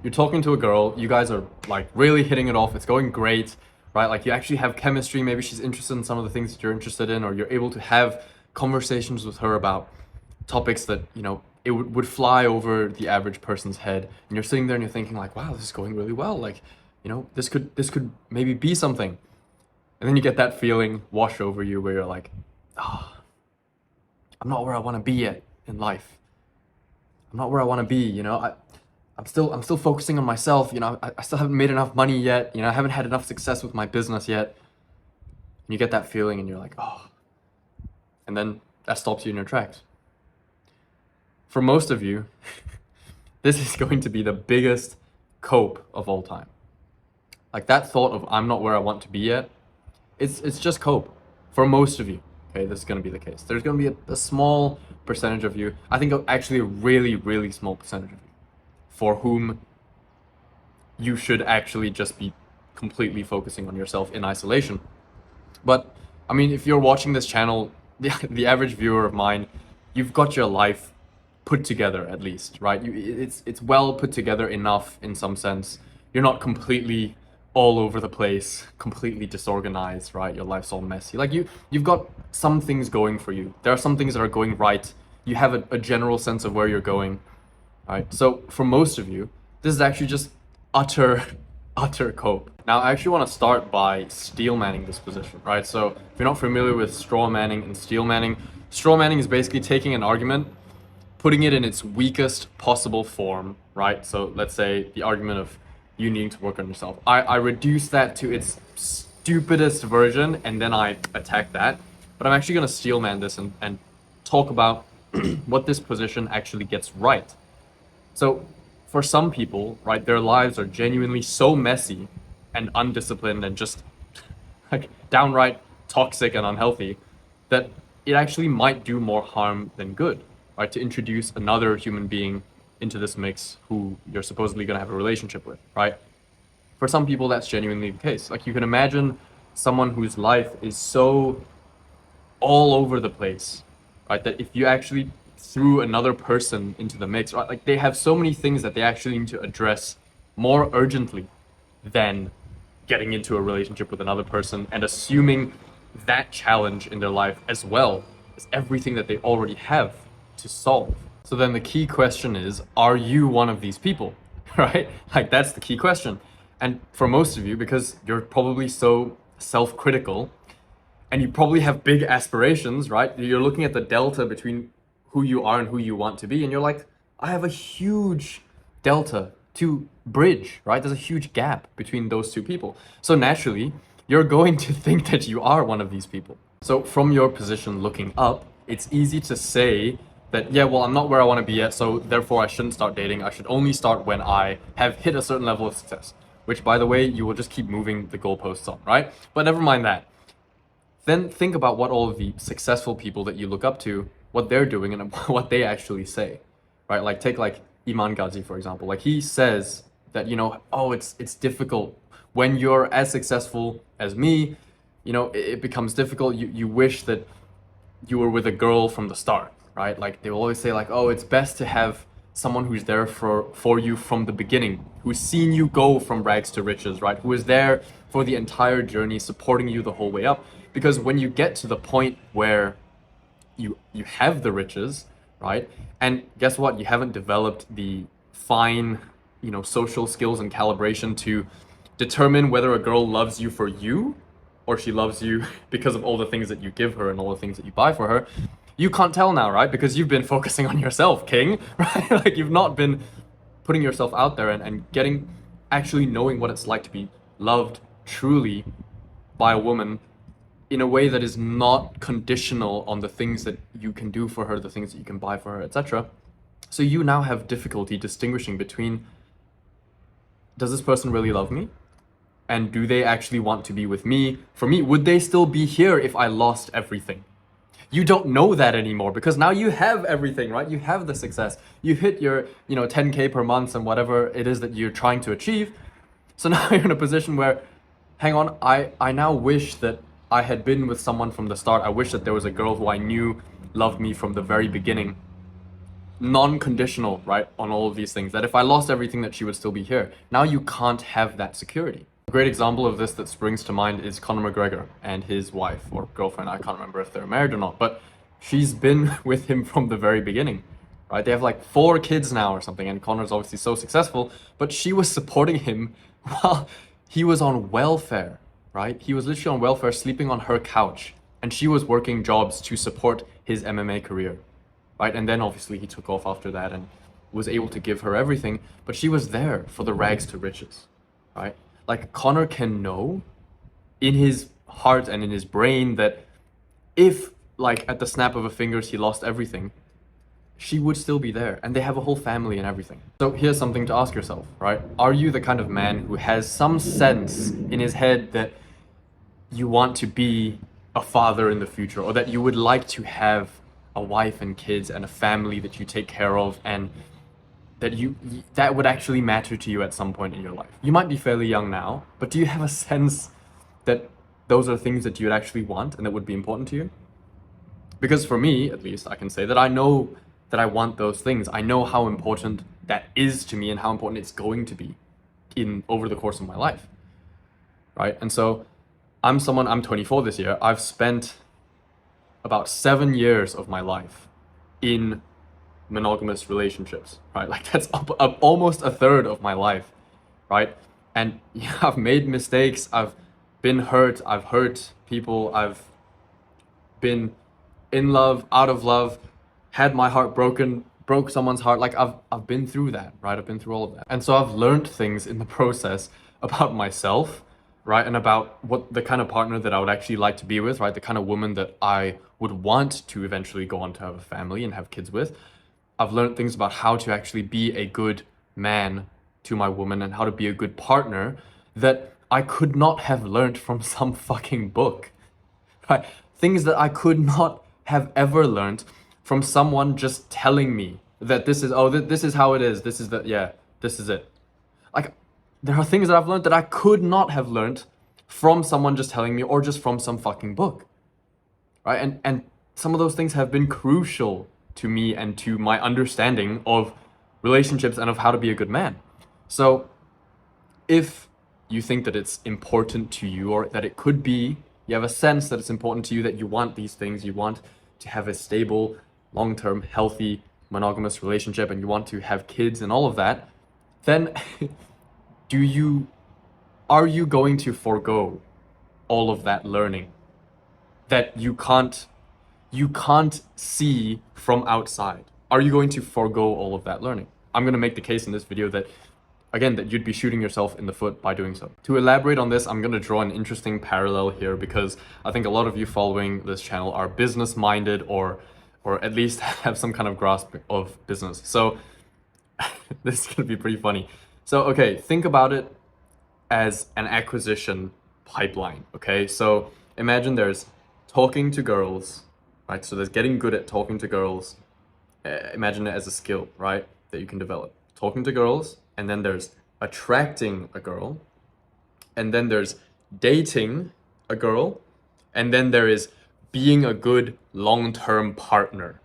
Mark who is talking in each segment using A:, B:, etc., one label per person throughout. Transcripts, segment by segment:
A: you're talking to a girl, you guys are like really hitting it off, it's going great, right? Like you actually have chemistry, maybe she's interested in some of the things that you're interested in, or you're able to have conversations with her about topics that, it would fly over the average person's head. And you're sitting there and you're thinking like, wow, this is going really well. Like, this could maybe be something. And then you get that feeling wash over you where you're like, oh, I'm not where I want to be yet in life. I'm not where I want to be. I'm still focusing on myself. I still haven't made enough money yet. I haven't had enough success with my business yet. And you get that feeling and you're like, oh. And then that stops you in your tracks. For most of you, this is going to be the biggest cope of all time. Like that thought of I'm not where I want to be yet, it's just cope for most of you. Okay, this is going to be the case. There's going to be a small percentage of you, I think actually a really, really small percentage of you, for whom you should actually just be completely focusing on yourself in isolation. But I mean, if you're watching this channel, the average viewer of mine, you've got your life put together at least, right? It's well put together enough in some sense. You're not completely all over the place, completely disorganized, right? Your life's all messy. Like you've got some things going for you. There are some things that are going right. You have a general sense of where you're going, right? So for most of you, this is actually just utter cope. Now, I actually want to start by steel manning this position, right? So if you're not familiar with straw manning and steel manning is basically taking an argument, putting it in its weakest possible form, right? So let's say the argument of you needing to work on yourself. I reduce that to its stupidest version and then I attack that. But I'm actually going to steel man this and talk about what this position actually gets right. So for some people, right, their lives are genuinely so messy and undisciplined and just like downright toxic and unhealthy that it actually might do more harm than good, right? To introduce another human being into this mix who you're supposedly going to have a relationship with, right? For some people, that's genuinely the case. Like you can imagine someone whose life is so all over the place, right? That if you actually threw another person into the mix, right? Like they have so many things that they actually need to address more urgently than getting into a relationship with another person and assuming that challenge in their life as well as everything that they already have to solve. So then the key question is, are you one of these people, right? Like that's the key question. And for most of you, because you're probably so self-critical and you probably have big aspirations, right? You're looking at the delta between who you are and who you want to be. And you're like, I have a huge delta to bridge, right? There's a huge gap between those two people. So naturally, you're going to think that you are one of these people. So from your position looking up, it's easy to say that, yeah, well, I'm not where I want to be yet, so therefore I shouldn't start dating. I should only start when I have hit a certain level of success, which, by the way, you will just keep moving the goalposts on, right? But never mind that. Then think about what all of the successful people that you look up to, what they're doing and what they actually say, right? Like take like Iman Ghazi, for example. Like he says that, oh, it's difficult when you're as successful as me, it becomes difficult. You wish that you were with a girl from the start, right? Like they will always say like, oh, it's best to have someone who's there for you from the beginning, who's seen you go from rags to riches, right? Who is there for the entire journey, supporting you the whole way up. Because when you get to the point where you have the riches, right? And guess what? You haven't developed the fine, social skills and calibration to determine whether a girl loves you for you or she loves you because of all the things that you give her and all the things that you buy for her. You can't tell now, right? Because you've been focusing on yourself, king, right? Like you've not been putting yourself out there and actually knowing what it's like to be loved truly by a woman in a way that is not conditional on the things that you can do for her, the things that you can buy for her, etc. So you now have difficulty distinguishing between, does this person really love me? And do they actually want to be with me? For me, would they still be here if I lost everything? You don't know that anymore because now you have everything, right? You have the success. You hit your, 10K per month and whatever it is that you're trying to achieve. So now you're in a position where, hang on, I now wish that I had been with someone from the start. I wish that there was a girl who I knew loved me from the very beginning. non-conditional, right, on all of these things, that if I lost everything that she would still be here. Now you can't have that security. A great example of this that springs to mind is Conor McGregor and his wife or girlfriend. I can't remember if they're married or not, but she's been with him from the very beginning, right? They have like 4 kids now or something, and Conor's obviously so successful, but she was supporting him while he was on welfare, right? He was literally on welfare, sleeping on her couch, and she was working jobs to support his MMA career, right? And then obviously he took off after that and was able to give her everything, but she was there for the rags to riches, right? Like Conor can know in his heart and in his brain that if, like, at the snap of a fingers he lost everything, she would still be there, and they have a whole family and everything. So here's something to ask yourself, right? Are you the kind of man who has some sense in his head that you want to be a father in the future, or that you would like to have a wife and kids and a family that you take care of, and that that would actually matter to you at some point in your life? You might be fairly young now, but do you have a sense that those are things that you'd actually want and that would be important to you? Because for me, at least, I can say that I know that I want those things. I know how important that is to me and how important it's going to be over the course of my life, right? And so I'm 24 this year. I've spent about 7 years of my life in monogamous relationships, right? Like that's up almost a third of my life, right? And yeah, I've made mistakes. I've been hurt. I've hurt people. I've been in love, out of love, had my heart broken, broke someone's heart. Like I've been through that, right? I've been through all of that. And so I've learned things in the process about myself, right? And about what the kind of partner that I would actually like to be with, right? The kind of woman that I would want to eventually go on to have a family and have kids with. I've learned things about how to actually be a good man to my woman and how to be a good partner that I could not have learned from some fucking book, right? Things that I could not have ever learned from someone just telling me that this is, oh, this is how it is. This is this is it. Like, there are things that I've learned that I could not have learned from someone just telling me, or just from some fucking book, right? And some of those things have been crucial to me and to my understanding of relationships and of how to be a good man. So if you think that it's important to you, or that it could be, you have a sense that it's important to you, that you want these things, you want to have a stable, long-term, healthy, monogamous relationship, and you want to have kids and all of that, then are you going to forego all of that learning that you can't see from outside? Are you going to forego all of that learning? I'm going to make the case in this video that, again, that you'd be shooting yourself in the foot by doing so. To elaborate on this, I'm going to draw an interesting parallel here, because I think a lot of you following this channel are business-minded, or at least have some kind of grasp of business. So this is going to be pretty funny. So, okay, think about it as an acquisition pipeline, okay? So imagine there's talking to girls, right? So there's getting good at talking to girls. Imagine it as a skill, right? That you can develop. Talking to girls, and then there's attracting a girl, and then there's dating a girl, and then there is being a good long-term partner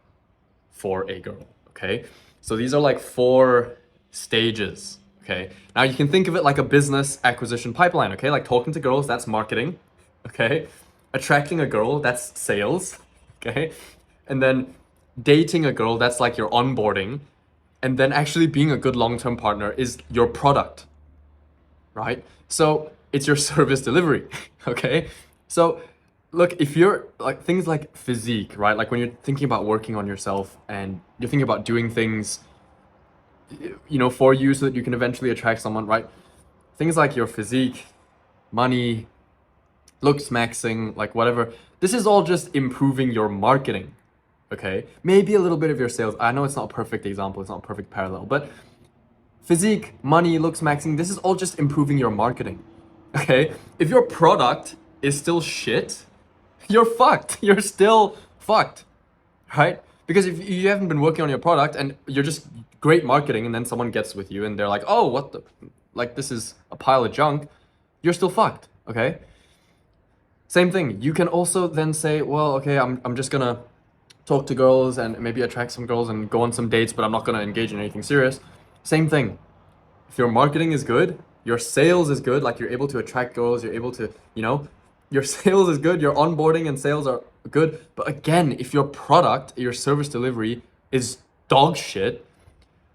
A: for a girl, okay? So these are like 4 stages, okay? Now you can think of it like a business acquisition pipeline, okay? Like talking to girls, that's marketing, okay? Attracting a girl, that's sales, okay? And then dating a girl, that's like your onboarding. And then actually being a good long-term partner is your product, right? So it's your service delivery, okay? So look, if you're like things like physique, right? Like when you're thinking about working on yourself and you're thinking about doing things, you know, for you so that you can eventually attract someone, right? Things like your physique, money, looks maxing, like whatever. This is all just improving your marketing, okay? Maybe a little bit of your sales. I know it's not a perfect example, it's not a perfect parallel, but physique, money, looks maxing, this is all just improving your marketing, okay? If your product is still shit, you're fucked. You're still fucked, right? Because if you haven't been working on your product and you're just great marketing, and then someone gets with you and they're like, oh, what the, like this is a pile of junk, you're still fucked, okay? Same thing. You can also then say, well, okay, I'm just gonna talk to girls and maybe attract some girls and go on some dates, but I'm not going to engage in anything serious. Same thing. If your marketing is good, your sales is good, like you're able to attract girls, you're able to, your sales is good, your onboarding and sales are good. But again, if your product, your service delivery is dog shit,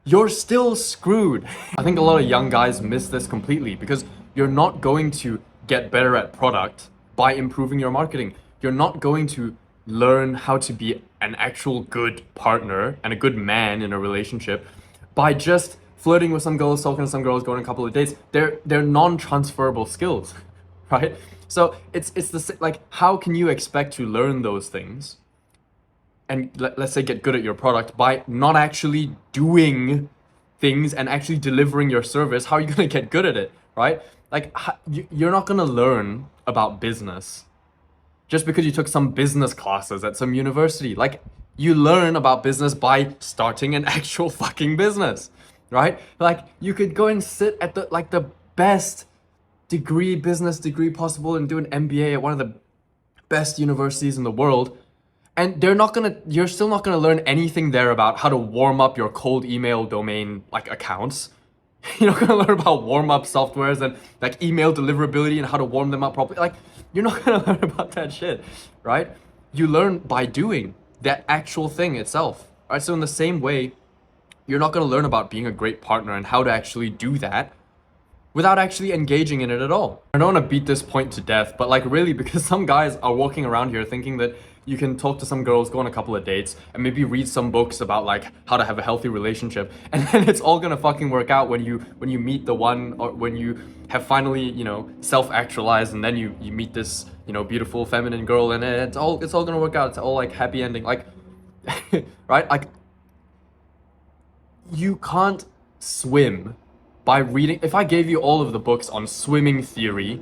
A: you're still screwed. I think a lot of young guys miss this completely because you're not going to get better at product by improving your marketing. You're not going to learn how to be an actual good partner and a good man in a relationship by just flirting with some girls, talking to some girls, going on a couple of dates. They're non-transferable skills, right? So it's like, how can you expect to learn those things and let's say get good at your product by not actually doing things and actually delivering your service? How are you going to get good at it, right? Like, you're not going to learn about business just because you took some business classes at some university. Like, you learn about business by starting an actual fucking business, right? Like, you could go and sit at the best business degree possible and do an MBA at one of the best universities in the world, and you're still not gonna learn anything there about how to warm up your cold email domain like accounts. You're not gonna learn about warm up softwares and like email deliverability and how to warm them up properly. Like, you're not gonna learn about that shit, right? You learn by doing that actual thing itself, right? So in the same way, you're not gonna learn about being a great partner and how to actually do that without actually engaging in it at all. I don't want to beat this point to death, but like, really, because some guys are walking around here thinking that you can talk to some girls, go on a couple of dates, and maybe read some books about like how to have a healthy relationship, and then it's all gonna fucking work out when you meet the one, or when you have finally, self-actualized, and then you meet this, beautiful feminine girl, and it's all gonna work out. It's all like happy ending, like right? Like, you can't swim by reading. If I gave you all of the books on swimming theory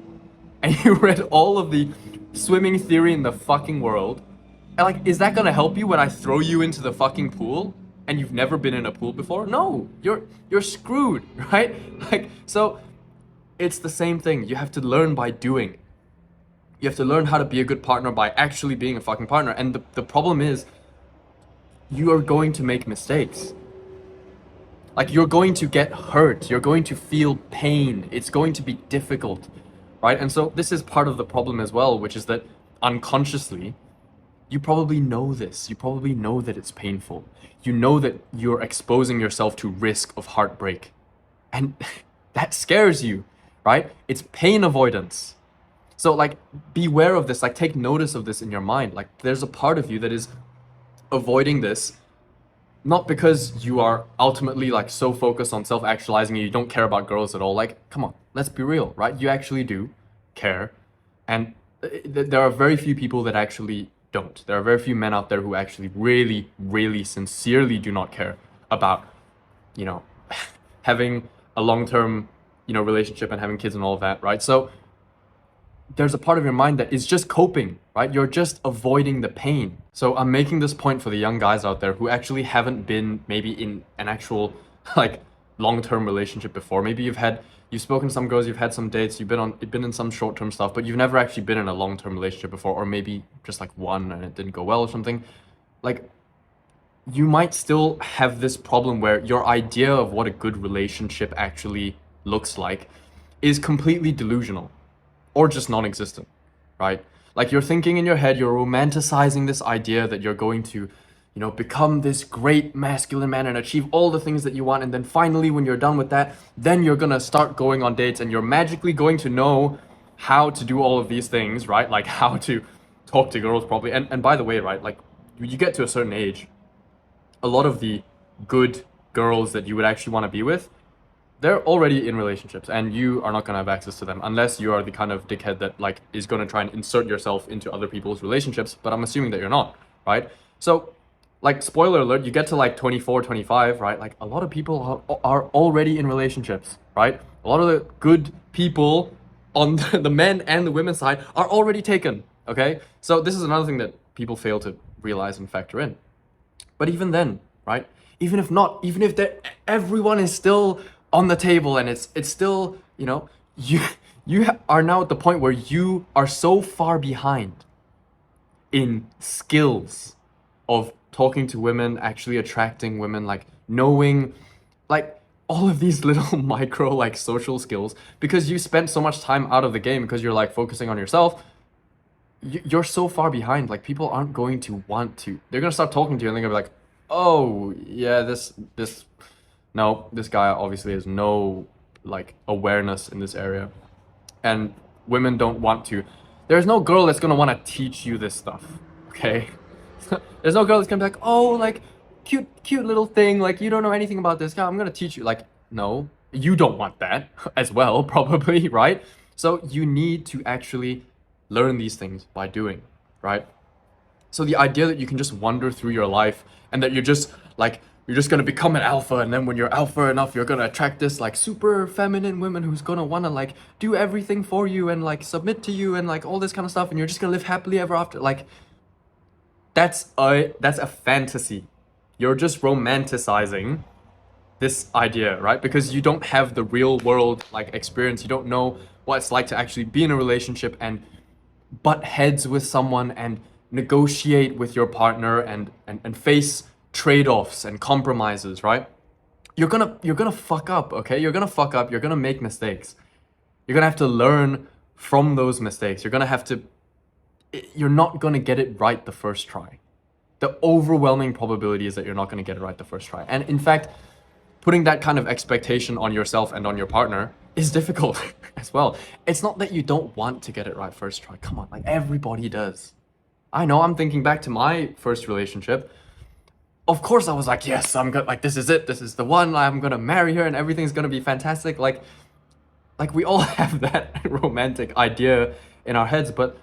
A: and you read all of the swimming theory in the fucking world, and like, is that gonna help you when I throw you into the fucking pool and you've never been in a pool before? No, you're screwed, right? Like, so it's the same thing. You have to learn by doing. You have to learn how to be a good partner by actually being a fucking partner. And the problem is, you are going to make mistakes. Like, you're going to get hurt. You're going to feel pain. It's going to be difficult, right? And so this is part of the problem as well, which is that unconsciously, you probably know this. You probably know that it's painful. You know that you're exposing yourself to risk of heartbreak. And that scares you, right? It's pain avoidance. So like, beware of this. Like, take notice of this in your mind. Like, there's a part of you that is avoiding this, not because you are ultimately like so focused on self-actualizing and you don't care about girls at all. Like, come on, let's be real, right? You actually do care. And there are very few people that actually don't. There are very few men out there who actually really, really sincerely do not care about, having a long-term, relationship and having kids and all of that, right? So there's a part of your mind that is just coping, right? You're just avoiding the pain. So I'm making this point for the young guys out there who actually haven't been maybe in an actual like long-term relationship before. Maybe you've spoken to some girls, you've had some dates, you've been in some short-term stuff, but you've never actually been in a long-term relationship before, or maybe just like one and it didn't go well or something. Like, you might still have this problem where your idea of what a good relationship actually looks like is completely delusional or just non-existent, right? Like, you're thinking in your head, you're romanticizing this idea that you're going to, become this great masculine man and achieve all the things that you want. And then finally, when you're done with that, then you're gonna start going on dates and you're magically going to know how to do all of these things, right? Like, how to talk to girls properly. And by the way, right, like, you get to a certain age, a lot of the good girls that you would actually want to be with, they're already in relationships and you are not going to have access to them unless you are the kind of dickhead that like is going to try and insert yourself into other people's relationships. But I'm assuming that you're not, right? So like, spoiler alert, you get to like 24, 25, right? Like, a lot of people are already in relationships, right? A lot of the good people on the men and the women's side are already taken, okay? So this is another thing that people fail to realize and factor in. But even then, right? Even if not, even if everyone is still on the table and it's still, you are now at the point where you are so far behind in skills of talking to women, actually attracting women, like knowing, like all of these little micro like social skills, because you spent so much time out of the game because you're like focusing on yourself. You're so far behind. Like people aren't going to want to. They're gonna start talking to you and they're gonna be like, oh yeah, this no, this guy obviously has no like awareness in this area, and women don't want to. There's no girl that's gonna want to teach you this stuff, okay? There's no girl that's gonna be like, oh, like cute little thing, like you don't know anything about this guy, I'm gonna teach you. Like, no, you don't want that as well, probably, right? So you need to actually learn these things by doing, right? So the idea that you can just wander through your life and that you're just gonna become an alpha, and then when you're alpha enough, you're gonna attract this like super feminine woman who's gonna wanna like do everything for you and like submit to you and like all this kind of stuff, and you're just gonna live happily ever after. Like that's a fantasy. You're just romanticizing this idea, right? Because you don't have the real world like experience. You don't know what it's like to actually be in a relationship and butt heads with someone and negotiate with your partner and face trade-offs and compromises, right? You're gonna fuck up, okay? You're gonna fuck up, you're gonna make mistakes. You're gonna have to learn from those mistakes. You're not gonna get it right the first try. The overwhelming probability is that you're not gonna get it right the first try. And in fact, putting that kind of expectation on yourself and on your partner is difficult as well. It's not that you don't want to get it right first try. Come on, like everybody does. I know, I'm thinking back to my first relationship. Of course I was like, yes, I'm good, like this is it, this is the one, I'm gonna marry her and everything's gonna be fantastic. Like we all have that romantic idea in our heads, but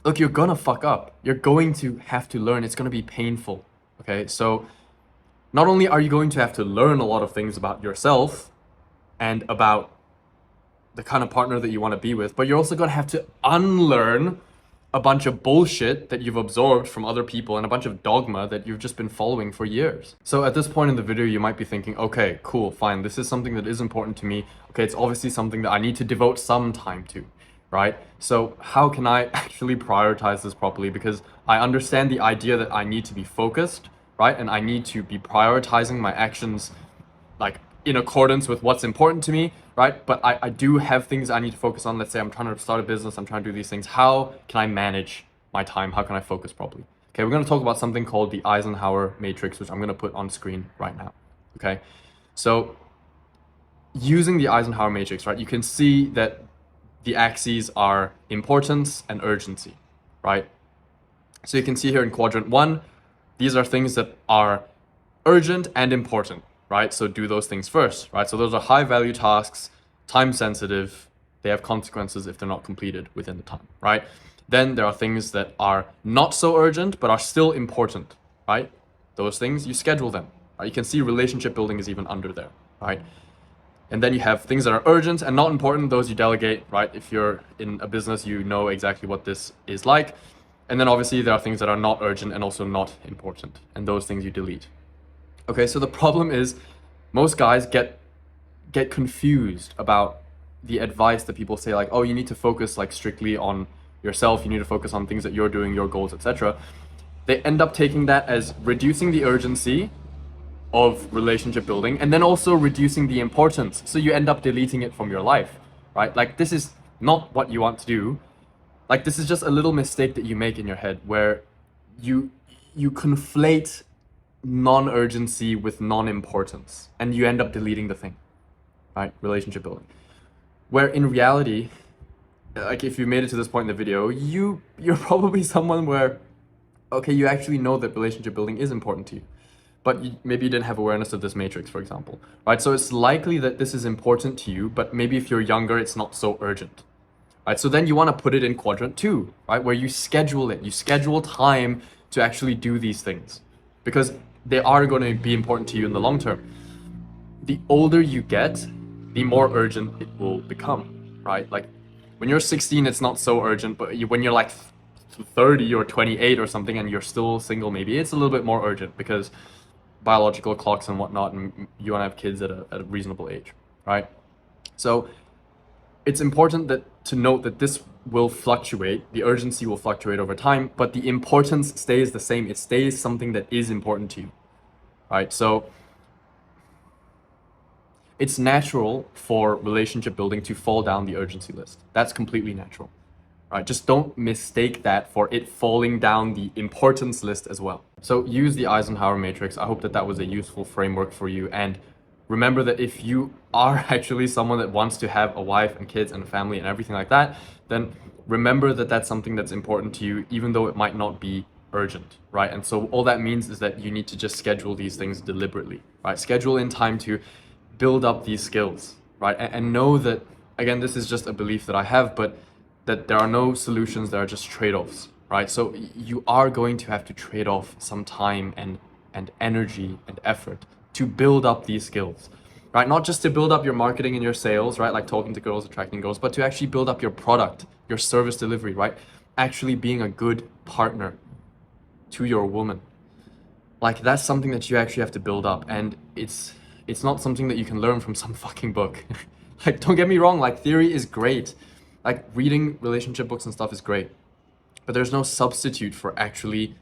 A: look, you're gonna fuck up. You're going to have to learn. It's gonna be painful, okay? So not only are you going to have to learn a lot of things about yourself and about the kind of partner that you want to be with, but you're also going to have to unlearn a bunch of bullshit that you've absorbed from other people and a bunch of dogma that you've just been following for years. So at this point in the video, you might be thinking, okay, cool, fine. This is something that is important to me. Okay, it's obviously something that I need to devote some time to, right? So how can I actually prioritize this properly? Because I understand the idea that I need to be focused, right? And I need to be prioritizing my actions like in accordance with what's important to me, right? But I do have things I need to focus on. Let's say I'm trying to start a business, I'm trying to do these things. How can I manage my time? How can I focus properly? Okay, we're gonna talk about something called the Eisenhower matrix, which I'm gonna put on screen right now, okay? So using the Eisenhower matrix, right, you can see that the axes are importance and urgency, right? So you can see here in quadrant 1, these are things that are urgent and important, right? So do those things first, right? So those are high value tasks, time sensitive, they have consequences if they're not completed within the time, right? Then there are things that are not so urgent, but are still important, right? Those things, you schedule them, right? You can see relationship building is even under there, right? And then you have things that are urgent and not important, those you delegate, right? If you're in a business, you know exactly what this is like. And then obviously there are things that are not urgent and also not important, and those things you delete. Okay, so the problem is most guys get confused about the advice that people say, like, oh, you need to focus like strictly on yourself, you need to focus on things that you're doing, your goals, etc. They end up taking that as reducing the urgency of relationship building and then also reducing the importance. So you end up deleting it from your life, right? Like this is not what you want to do. Like this is just a little mistake that you make in your head where you conflate non-urgency with non-importance and you end up deleting the thing, right? Relationship building. Where in reality, like if you made it to this point in the video, you're probably someone where, okay, you actually know that relationship building is important to you, but maybe you didn't have awareness of this matrix, for example, right? So it's likely that this is important to you, but maybe if you're younger, it's not so urgent, right? So then you want to put it in quadrant 2, right? Where you schedule it, you schedule time to actually do these things because they are going to be important to you in the long term. The older you get, the more urgent it will become, right? Like when you're 16, it's not so urgent, but when you're like 30 or 28 or something and you're still single, maybe it's a little bit more urgent because biological clocks and whatnot, and you want to have kids at a reasonable age, right? So it's important that to note that this will fluctuate, the urgency will fluctuate over time, but the importance stays the same. It stays something that is important to you, right? So it's natural for relationship building to fall down the urgency list. That's completely natural, right? Just don't mistake that for it falling down the importance list as well. So use the Eisenhower matrix. I hope that that was a useful framework for you. And remember that if you are actually someone that wants to have a wife and kids and a family and everything like that, then remember that that's something that's important to you, even though it might not be urgent, right? And so all that means is that you need to just schedule these things deliberately, right? Schedule in time to build up these skills, right? And know that, again, this is just a belief that I have, but that there are no solutions, there are just trade-offs, right? So you are going to have to trade off some time and energy and effort to build up these skills, right? Not just to build up your marketing and your sales, right? Like talking to girls, attracting girls, but to actually build up your product, your service delivery, right? Actually being a good partner to your woman. Like that's something that you actually have to build up, and it's not something that you can learn from some fucking book. Like, don't get me wrong, like theory is great. Like reading relationship books and stuff is great, but there's no substitute for actually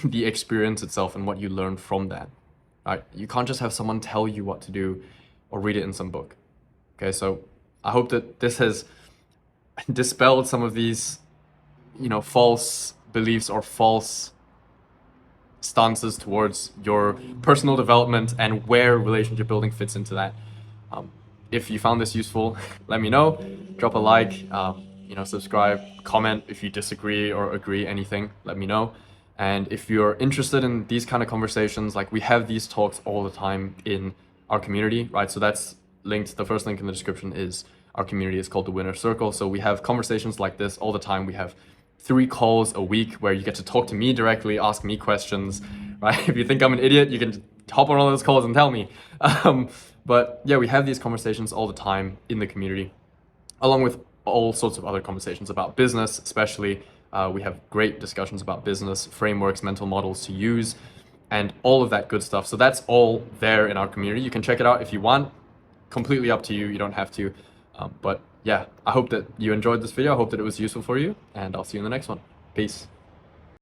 A: the experience itself and what you learn from that. Right? You can't just have someone tell you what to do or read it in some book. Okay, so I hope that this has dispelled some of these, false beliefs or false stances towards your personal development and where relationship building fits into that. If you found this useful, let me know. Drop a like, subscribe, comment if you disagree or agree, anything, let me know. And if you're interested in these kind of conversations, like we have these talks all the time in our community, right? So that's linked, the first link in the description is our community. It's called the Winner Circle. So we have conversations like this all the time. We have 3 calls a week where you get to talk to me directly, ask me questions, right? If you think I'm an idiot, you can hop on all those calls and tell me. But yeah, we have these conversations all the time in the community, along with all sorts of other conversations about business, especially. We have great discussions about business, frameworks, mental models to use, and all of that good stuff. So that's all there in our community. You can check it out if you want. Completely up to you. You don't have to. But yeah, I hope that you enjoyed this video. I hope that it was useful for you, and I'll see you in the next one. Peace.